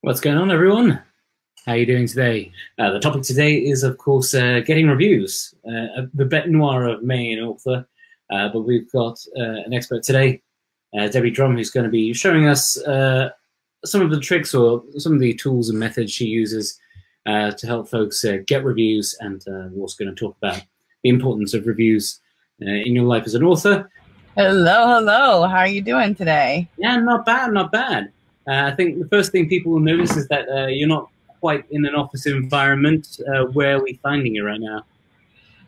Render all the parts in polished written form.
What's going on, everyone? How are you doing today? The topic today is, of course, getting reviews, the bête noire of being an author. But we've got an expert today, Debbie Drum, who's going to be showing us some of the tricks or some of the tools and methods she uses to help folks get reviews. And we're also going to talk about the importance of reviews in your life as an author. Hello. How are you doing today? Yeah, not bad, not bad. I think the first thing people will notice is that you're not quite in an office environment. Where are we finding you right now?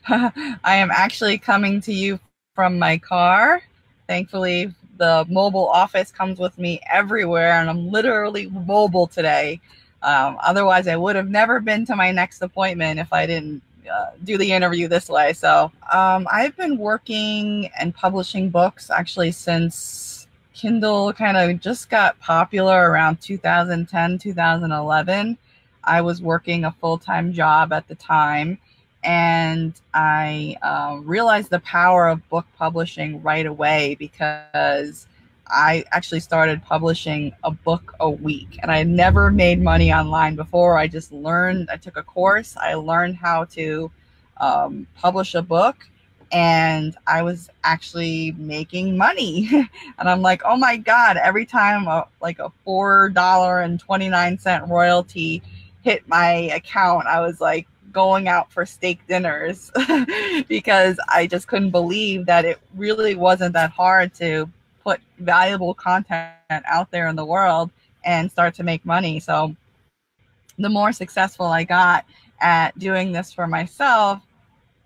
I am actually coming to you from my car. Thankfully, the mobile office comes with me everywhere, and I'm literally mobile today. Otherwise, I would have never been to my next appointment if I didn't do the interview this way. So I've been working and publishing books actually since Kindle kind of just got popular around 2010, 2011. I was working a full-time job at the time, and I realized the power of book publishing right away because I actually started publishing a book a week, and I had never made money online before. I just learned, I took a course, I learned how to publish a book, and I was actually making money. And I'm like, oh my God, every time like a $4.29 royalty hit my account, I was like going out for steak dinners because I just couldn't believe that it really wasn't that hard to put valuable content out there in the world and start to make money. So the more successful I got at doing this for myself,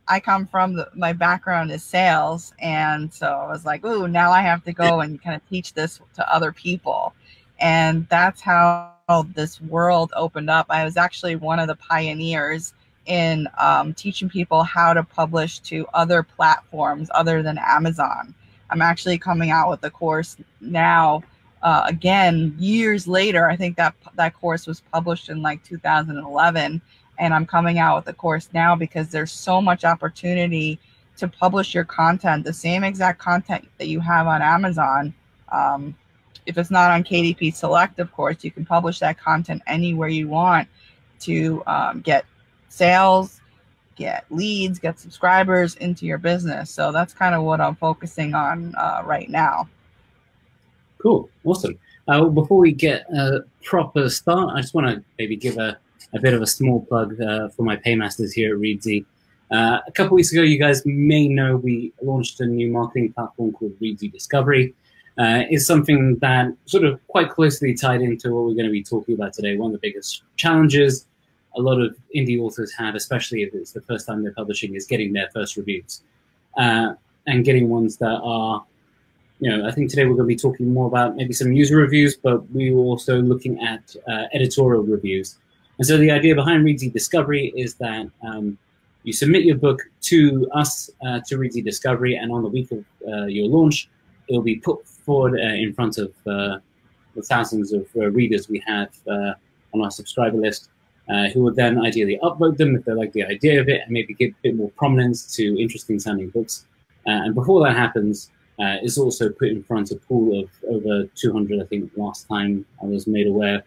I come from my background is sales. And so I was like, ooh, now I have to go and kind of teach this to other people. And that's how this world opened up. I was actually one of the pioneers in teaching people how to publish to other platforms other than Amazon. I'm actually coming out with a course now, again, years later. I think that course was published in like 2011. And I'm coming out with a course now because there's so much opportunity to publish your content, the same exact content that you have on Amazon. If it's not on KDP Select, of course, you can publish that content anywhere you want to get sales, get leads, get subscribers into your business. So that's kind of what I'm focusing on right now. Cool. Awesome. Before we get a proper start, I just want to maybe give a bit of a small plug for my paymasters here at Reedsy. A couple weeks ago, you guys may know we launched a new marketing platform called Reedsy Discovery. It's something that sort of quite closely tied into what we're going to be talking about today. One of the biggest challenges a lot of indie authors have, especially if it's the first time they're publishing, is getting their first reviews and getting ones that are, I think today we're going to be talking more about maybe some user reviews, but we were also looking at editorial reviews. And so the idea behind Reedsy Discovery is that you submit your book to us, to Reedsy Discovery, and on the week of your launch, it will be put forward in front of the thousands of readers we have on our subscriber list, who will then ideally upvote them if they like the idea of it and maybe give a bit more prominence to interesting sounding books. And before that happens, it's also put in front of a pool of over 200, I think last time I was made aware,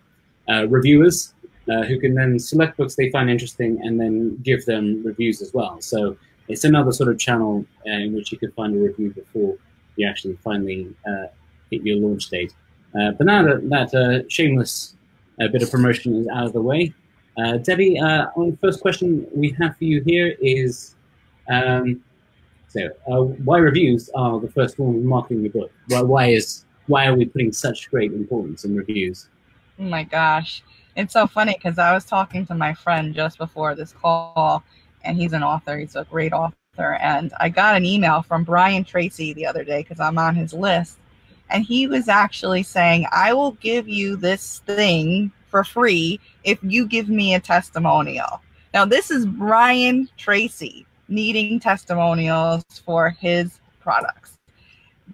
reviewers who can then select books they find interesting and then give them reviews as well. So it's another sort of channel in which you can find a review before you actually finally hit your launch date. But now that shameless bit of promotion is out of the way, Debbie, on the first question we have for you here is, why reviews are the first form of marketing your book? Why are we putting such great importance in reviews? Oh my gosh. It's so funny because I was talking to my friend just before this call, and he's an author. He's a great author. And I got an email from Brian Tracy the other day because I'm on his list. And he was actually saying, I will give you this thing for free if you give me a testimonial. Now, this is Brian Tracy needing testimonials for his products.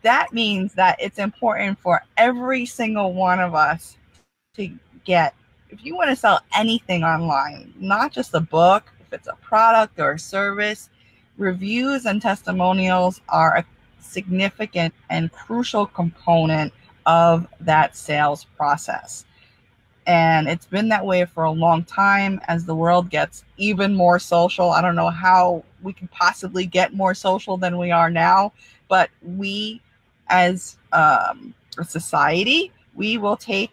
That means that it's important for every single one of us to get, if you want to sell anything online, not just a book, if it's a product or a service, reviews and testimonials are a significant and crucial component of that sales process. And it's been that way for a long time. As the world gets even more social, I don't know how we can possibly get more social than we are now, but we as a society, we will take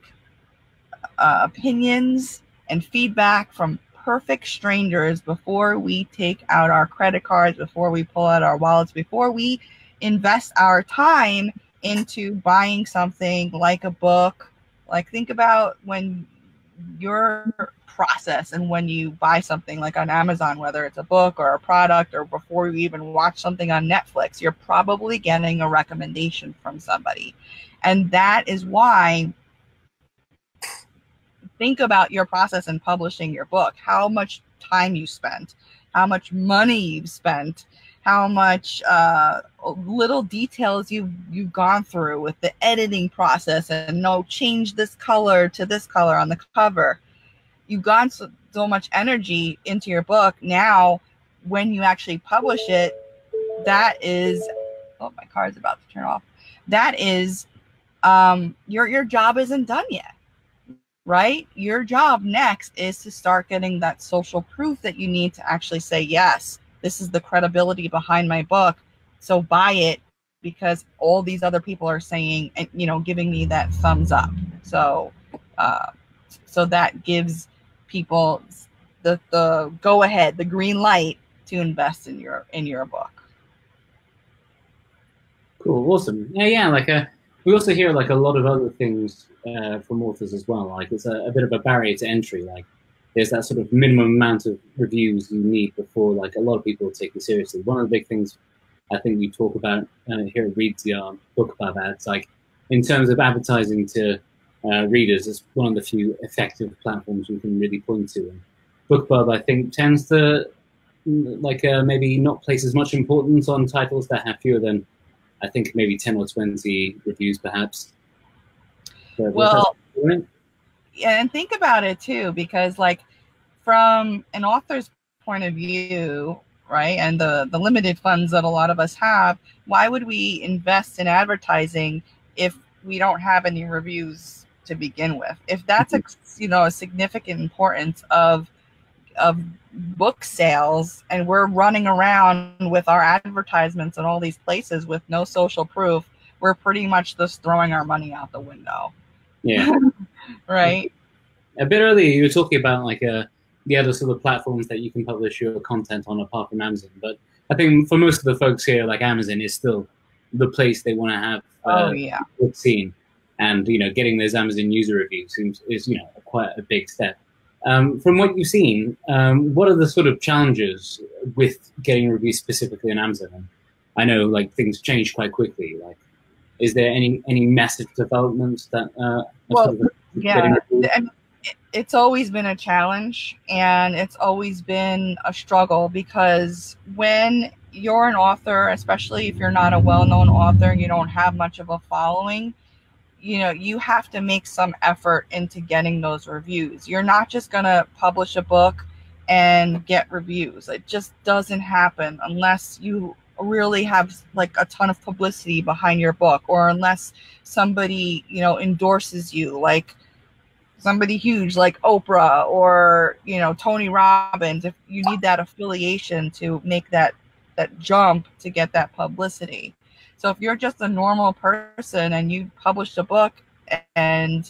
opinions and feedback from perfect strangers before we take out our credit cards, before we pull out our wallets, before we invest our time into buying something like a book. Like, think about when your process and when you buy something like on Amazon, whether it's a book or a product, or before you even watch something on Netflix, you're probably getting a recommendation from somebody. And that is why, think about your process in publishing your book, how much time you spent, how much money you've spent, how much little details you've gone through with the editing process, and no, change this color to this color on the cover. You've gone so much energy into your book. Now, when you actually publish it, that is, oh, my car is about to turn off. That is, your job isn't done yet. Right? Your job next is to start getting that social proof that you need to actually say, yes, this is the credibility behind my book, so buy it, because all these other people are saying, and giving me that thumbs up. So so that gives people the go ahead, the green light to invest in your book. Cool, awesome. Yeah, like we also hear like a lot of other things from authors as well. Like, it's a bit of a barrier to entry. Like, there's that sort of minimum amount of reviews you need before like a lot of people take you seriously. One of the big things I think we talk about here at Reedsy, our book club ads, like in terms of advertising to readers, it's one of the few effective platforms we can really point to. And BookBub, I think, tends to like maybe not place as much importance on titles that have fewer than, I think, maybe 10 or 20 reviews, perhaps. Well, yeah, and think about it too, because like from an author's point of view, right, and the limited funds that a lot of us have, why would we invest in advertising if we don't have any reviews to begin with? If that's a significant importance of book sales, and we're running around with our advertisements in all these places with no social proof, we're pretty much just throwing our money out the window. Yeah. Right. A bit earlier, you were talking about like the other sort of platforms that you can publish your content on apart from Amazon. But I think for most of the folks here, like, Amazon is still the place they want to have book seen, and getting those Amazon user reviews is quite a big step. From what you've seen, what are the sort of challenges with getting reviews specifically on Amazon? And I know like things change quite quickly. Like, is there any massive developments that? It's always been a challenge, and it's always been a struggle, because when you're an author, especially if you're not a well-known author and you don't have much of a following, you have to make some effort into getting those reviews. You're not just going to publish a book and get reviews. It just doesn't happen unless you really have like a ton of publicity behind your book, or unless somebody, endorses you, like somebody huge like Oprah or, Tony Robbins. If you need that affiliation to make that jump to get that publicity. So if you're just a normal person and you published a book and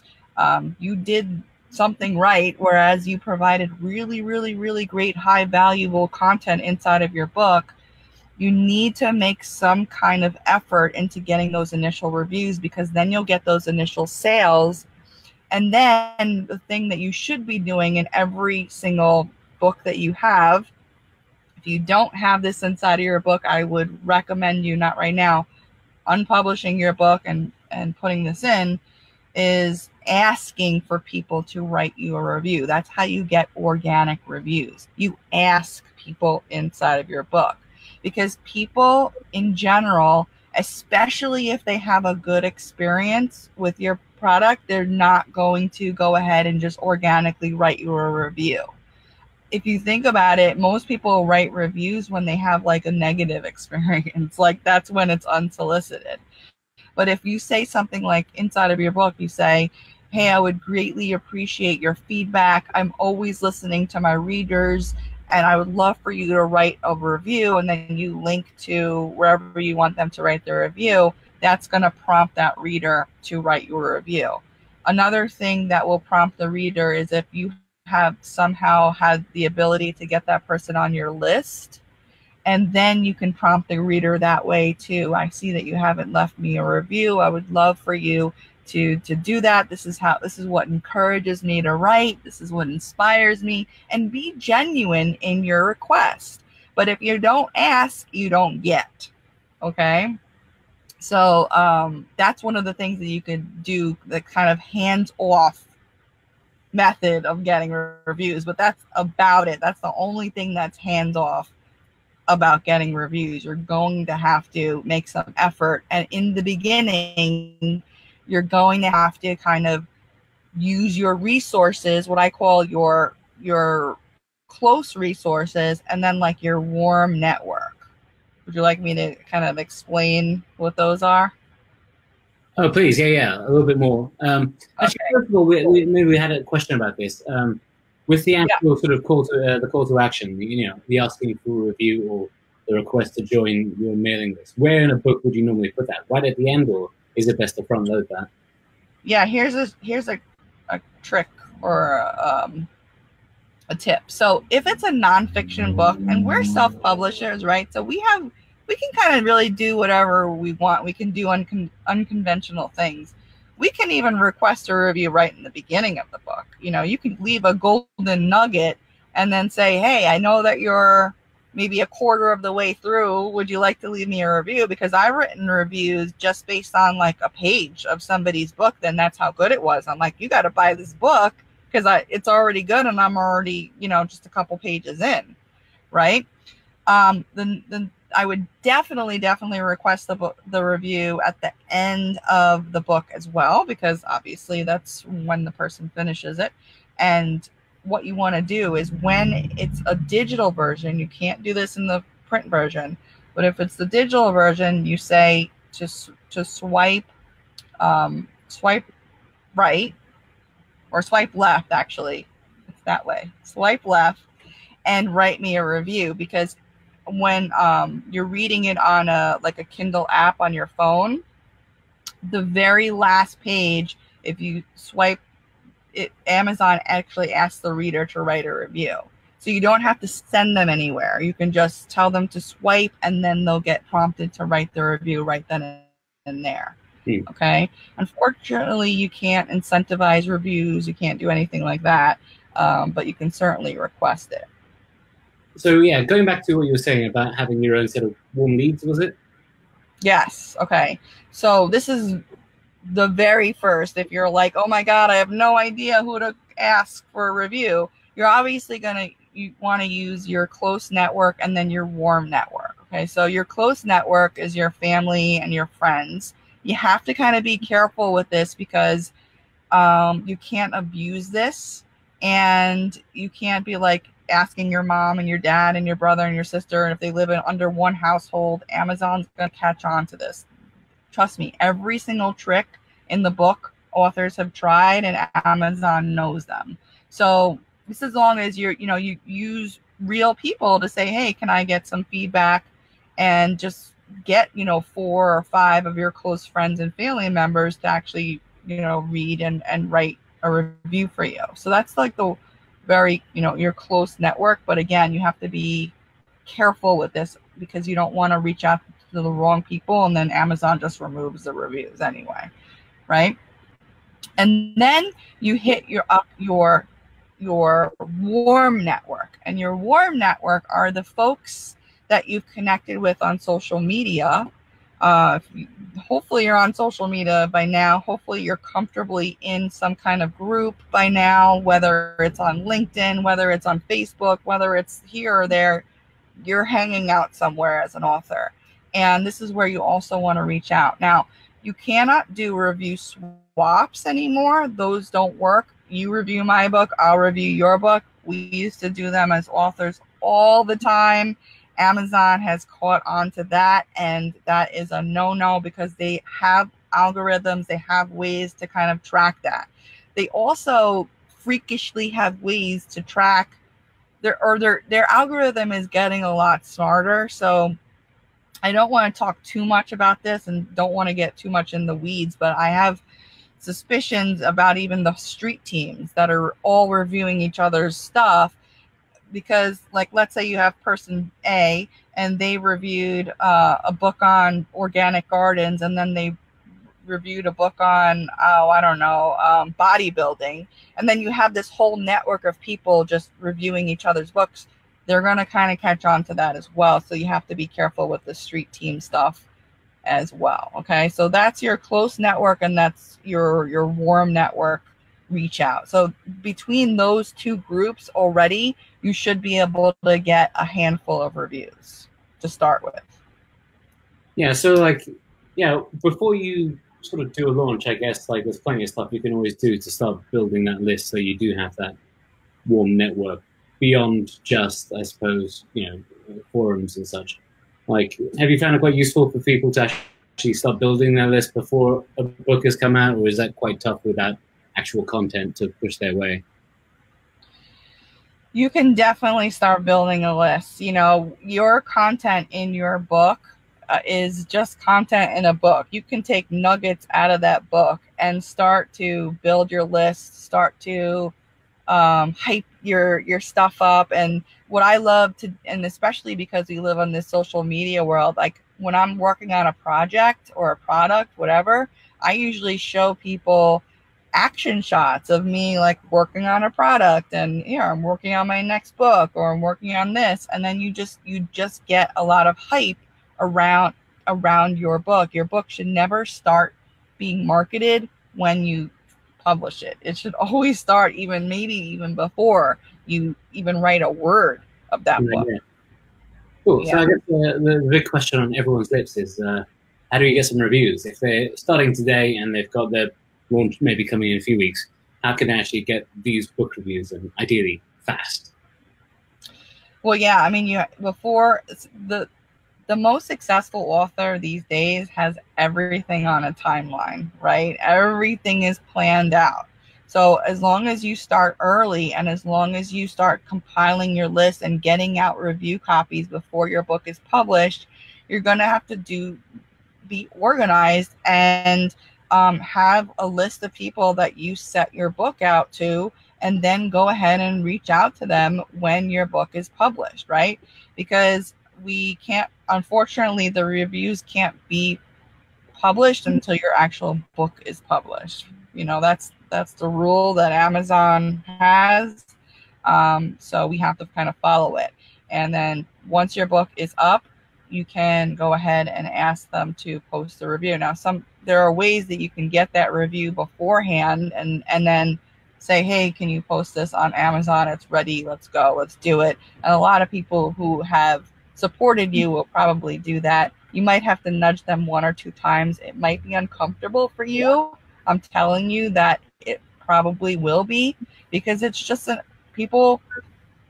you did something right, whereas you provided really, really, really great, high valuable content inside of your book, you need to make some kind of effort into getting those initial reviews, because then you'll get those initial sales. And then the thing that you should be doing in every single book that you have, if you don't have this inside of your book, I would recommend you, not right now, unpublishing your book and putting this in, is asking for people to write you a review. That's how you get organic reviews. You ask people inside of your book, because people in general, especially if they have a good experience with your product, they're not going to go ahead and just organically write you a review. If you think about it, most people write reviews when they have like a negative experience. Like, that's when it's unsolicited. But if you say something like inside of your book, you say, hey, I would greatly appreciate your feedback. I'm always listening to my readers, and I would love for you to write a review, and then you link to wherever you want them to write their review. That's going to prompt that reader to write your review. Another thing that will prompt the reader is if you have somehow had the ability to get that person on your list, and then you can prompt the reader that way too. I see that you haven't left me a review. I would love for you to do that. This is what encourages me to write. This is what inspires me, and be genuine in your request. But if you don't ask, you don't get. Okay. So that's one of the things that you could do, the kind of hands-off method of getting reviews. But that's about it. That's the only thing that's hands-off about getting reviews. You're going to have to make some effort, and in the beginning you're going to have to kind of use your resources, what I call your close resources, and then like your warm network. Would you like me to kind of explain what those are? Oh, please, yeah, a little bit more. Actually, first of all, maybe we had a question about this. With the actual sort of call to action, the asking for a review or the request to join your mailing list. Where in a book would you normally put that? Right at the end, or is it best to front load that? Yeah, here's a trick or a tip. So if it's a nonfiction book, and we're self-publishers, right? So we can kind of really do whatever we want. We can do unconventional things. We can even request a review right in the beginning of the book. You can leave a golden nugget and then say, hey, I know that you're maybe a quarter of the way through. Would you like to leave me a review? Because I've written reviews just based on like a page of somebody's book. Then that's how good it was. I'm like, you got to buy this book because it's already good and I'm already, just a couple pages in, right? Then I would definitely request the review at the end of the book as well, because obviously that's when the person finishes it. And what you want to do is, when it's a digital version, you can't do this in the print version, but if it's the digital version, you say to swipe right or swipe left. Actually, it's that way. Swipe left and write me a review, because when you're reading it on a Kindle app on your phone, the very last page, if you swipe it, Amazon actually asks the reader to write a review. So you don't have to send them anywhere. You can just tell them to swipe, and then they'll get prompted to write the review right then and there. Okay. Unfortunately, you can't incentivize reviews. You can't do anything like that, but you can certainly request it. So yeah, going back to what you were saying about having your own set of warm leads, was it? Yes. Okay. So this is the very first. If you're like, oh my God, I have no idea who to ask for a review, you're obviously you want to use your close network and then your warm network. Okay. So your close network is your family and your friends. You have to kind of be careful with this, because you can't abuse this, and you can't be like asking your mom and your dad and your brother and your sister, and if they live in under one household, Amazon's going to catch on to this. Trust me, every single trick in the book authors have tried, and Amazon knows them. So this is, as long as you use real people to say, hey, can I get some feedback, and just get 4 or 5 of your close friends and family members to actually read and write a review for you. So that's like the very your close network. But again, you have to be careful with this, because you don't want to reach out to the wrong people and then Amazon just removes the reviews anyway, right? And then you hit your warm network, and your warm network are the folks that you've connected with on social media. Hopefully you're on social media by now. Hopefully you're comfortably in some kind of group by now, whether it's on LinkedIn, whether it's on Facebook, whether it's here or there. You're hanging out somewhere as an author. And this is where you also want to reach out. Now, you cannot do review swaps anymore. Those don't work. You review my book, I'll review your book. We used to do them as authors all the time. Amazon has caught on to that, and that is a no-no, because they have algorithms, they have ways to kind of track that. they also freakishly have ways to track their algorithm is getting a lot smarter. So I don't want to talk too much about this and don't want to get too much in the weeds, but I have suspicions about even the street teams that are all reviewing each other's stuff, because like, let's say you have person A and they reviewed a book on organic gardens, and then they reviewed a book on, oh, I don't know, bodybuilding. And then you have this whole network of people just reviewing each other's books. They're going to kind of catch on to that as well. So you have to be careful with the street team stuff as well. Okay. So that's your close network, and that's your warm network. Reach out. So between those two groups already, you should be able to get a handful of reviews to start with. Yeah. So like, yeah, before you sort of do a launch, I guess like there's plenty of stuff you can always do to start building that list, so you do have that warm network beyond just, I suppose, forums and such. Like, have you found it quite useful for people to actually start building their list before a book has come out, or is that quite tough without actual content to push their way? You can definitely start building a list. Your content in your book is just content in a book. You can take nuggets out of that book and start to build your list, start to hype your stuff up. And what I love to, and especially because we live in this social media world, like when I'm working on a project or a product, whatever, I usually show people action shots of me like working on a product, and I'm working on my next book, or I'm working on this. And then you just get a lot of hype around your book. Your book should never start being marketed when you publish it. It should always start maybe even before you even write a word of that book. Yeah. Cool. Yeah. So I guess the big question on everyone's lips is how do you get some reviews? If they're starting today and they've got their launch maybe coming in a few weeks, how can they actually get these book reviews, and ideally fast? Well, yeah, I mean, before the most successful author these days has everything on a timeline, right? Everything is planned out. So as long as you start early, and as long as you start compiling your list and getting out review copies before your book is published, you're going to have to be organized and have a list of people that you set your book out to, and then go ahead and reach out to them when your book is published, right? Because we can't, unfortunately, the reviews can't be published until your actual book is published. That's the rule that Amazon has. So we have to kind of follow it. And then once your book is up, you can go ahead and ask them to post a review. Now, there are ways that you can get that review beforehand, and then say, hey, can you post this on Amazon? It's ready. Let's go. Let's do it. And a lot of people who have supported you will probably do that. You might have to nudge them 1 or 2 times. It might be uncomfortable for you. I'm telling you that it probably will be, because it's just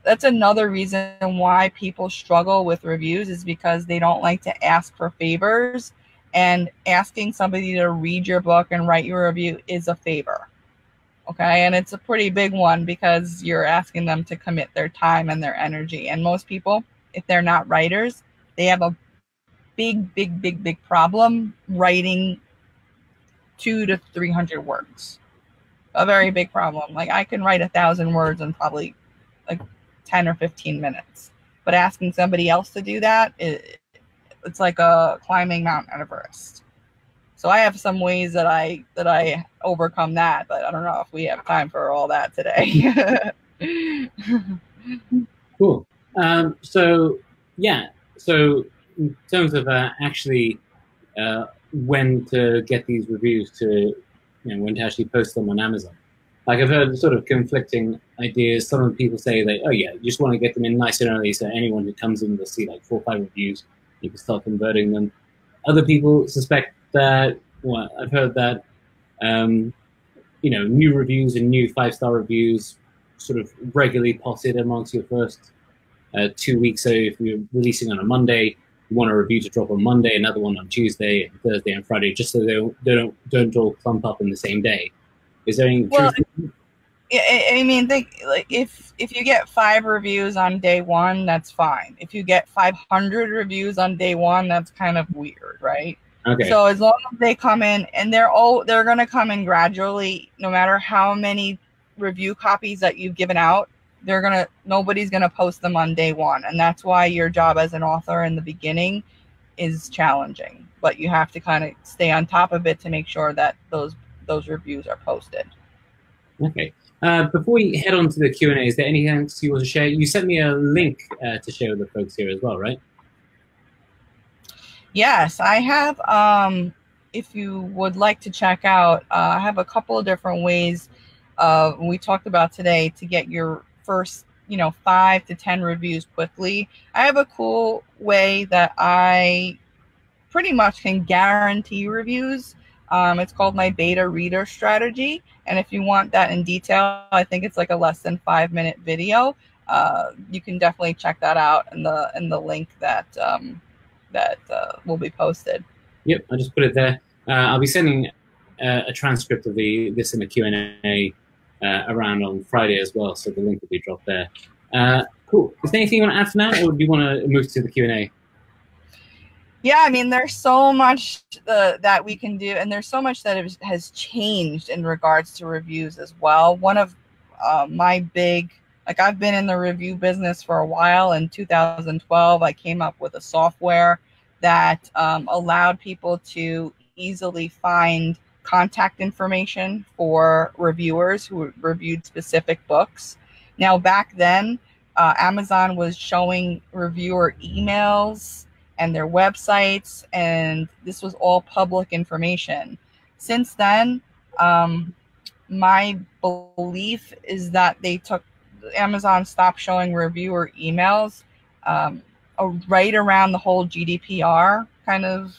that's another reason why people struggle with reviews, is because they don't like to ask for favors, and asking somebody to read your book and write your review is a favor. Okay. And it's a pretty big one, because you're asking them to commit their time and their energy. And most people, if they're not writers, they have a big problem writing 200 to 300 words. A very big problem. Like, I can write 1,000 words in probably like 10 or 15 minutes. But asking somebody else to do that, it's like climbing Mount Everest. So I have some ways that I overcome that, but I don't know if we have time for all that today. Cool. So in terms of actually when to get these reviews to, when to actually post them on Amazon. Like, I've heard sort of conflicting ideas. Some of the people say that, oh yeah, you just want to get them in nice and early, so anyone who comes in will see like 4 or 5 reviews, you can start converting them. Other people suspect that, well, I've heard that, new reviews and new 5-star reviews sort of regularly potted amongst your first 2 weeks. So if you're releasing on a Monday, you want a review to drop on Monday, another one on Tuesday, and Thursday and Friday, just so they don't all clump up in the same day. Is there any Well, truth? I mean, think like if you get 5 reviews on day one, that's fine. If you get 500 reviews on day one, that's kind of weird, right? Okay. So as long as they come in, and they're going to come in gradually, no matter how many review copies that you've given out, nobody's gonna post them on day one, and that's why your job as an author in the beginning is challenging. But you have to kind of stay on top of it to make sure that those reviews are posted. Okay. Before we head on to the Q&A, is there anything else you want to share? You sent me a link to share with the folks here as well, right? Yes, I have. If you would like to check out, I have a couple of different ways we talked about today to get your first, 5 to 10 reviews quickly. I have a cool way that I pretty much can guarantee reviews. It's called my beta reader strategy. And if you want that in detail, I think it's like a less than 5-minute video. You can definitely check that out in the link that will be posted. Yep, I just put it there. I'll be sending a transcript of this in the Q&A around on Friday as well, so the link will be dropped there. Cool. Is there anything you want to add for now, or do you want to move to the Q&A? Yeah, I mean, there's so much that we can do, and there's so much that has changed in regards to reviews as well. One of my big, I've been in the review business for a while. In 2012, I came up with a software that allowed people to easily find contact information for reviewers who reviewed specific books. Now, back then, Amazon was showing reviewer emails and their websites, and this was all public information. Since then, my belief is that Amazon stopped showing reviewer emails right around the whole GDPR kind of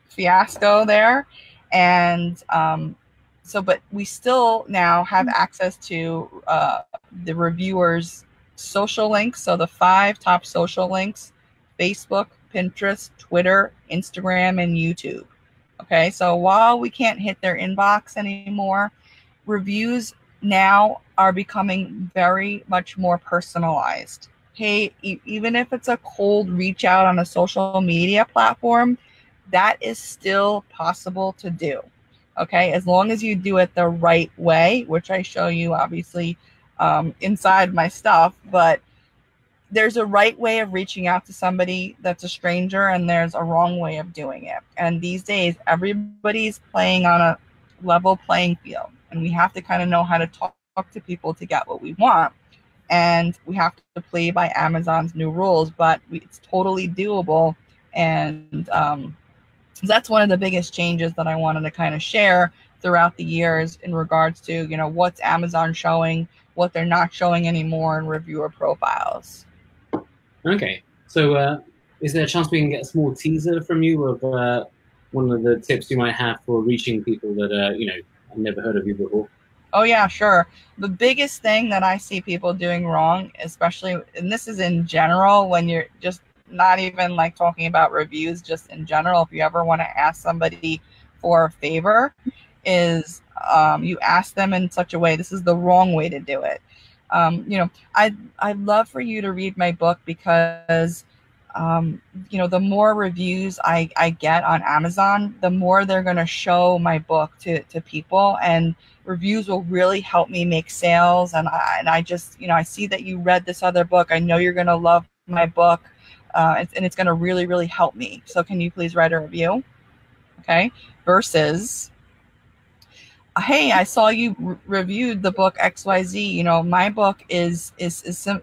fiasco there. And but we still now have access to the reviewers' social links. So the 5 top social links: Facebook, Pinterest, Twitter, Instagram, and YouTube. Okay, so while we can't hit their inbox anymore, reviews now are becoming very much more personalized. Hey, even if it's a cold reach out on a social media platform, that is still possible to do. Okay, as long as you do it the right way, which I show you obviously inside my stuff, but there's a right way of reaching out to somebody that's a stranger, and there's a wrong way of doing it. And these days, everybody's playing on a level playing field, and we have to kind of know how to talk to people to get what we want. And we have to play by Amazon's new rules, but it's totally doable. And that's one of the biggest changes that I wanted to kind of share throughout the years in regards to, what's Amazon showing, what they're not showing anymore in reviewer profiles. Okay, so is there a chance we can get a small teaser from you of one of the tips you might have for reaching people that have never heard of you before? Oh yeah, sure. The biggest thing that I see people doing wrong, especially, and this is in general, when you're just not even talking about reviews, just in general, if you ever want to ask somebody for a favor, is you ask them in such a way. This is the wrong way to do it. I'd love for you to read my book because, the more reviews I get on Amazon, the more they're going to show my book to people, and reviews will really help me make sales. And I just, I see that you read this other book. I know you're going to love my book, and it's going to really, really help me. So can you please write a review? Okay. Versus, hey, I saw you reviewed the book XYZ. My book is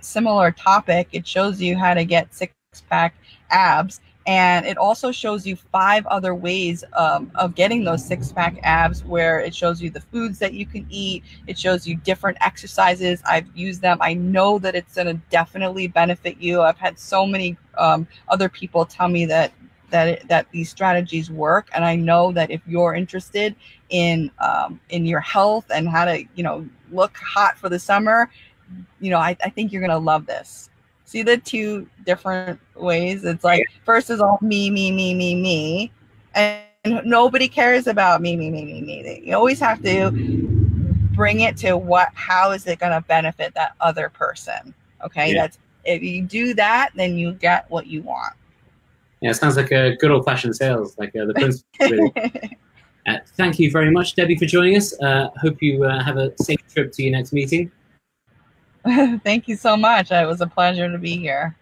similar topic. It shows you how to get 6-pack abs, and it also shows you 5 other ways of getting those 6-pack abs, where it shows you the foods that you can eat. It shows you different exercises. I've used them. I know that it's going to definitely benefit you. I've had so many other people tell me that these strategies work, and I know that if you're interested in your health and how to look hot for the summer, I think you're gonna love this. See the 2 different ways? It's like, first is all me, and nobody cares about me. You always have to bring it to how is it going to benefit that other person. Okay, Yeah. that's, if you do that, then you get what you want. Yeah, it sounds like a good old-fashioned sales, like the principle. Really. Thank you very much, Debbie, for joining us. Hope you have a safe trip to your next meeting. Thank you so much. It was a pleasure to be here.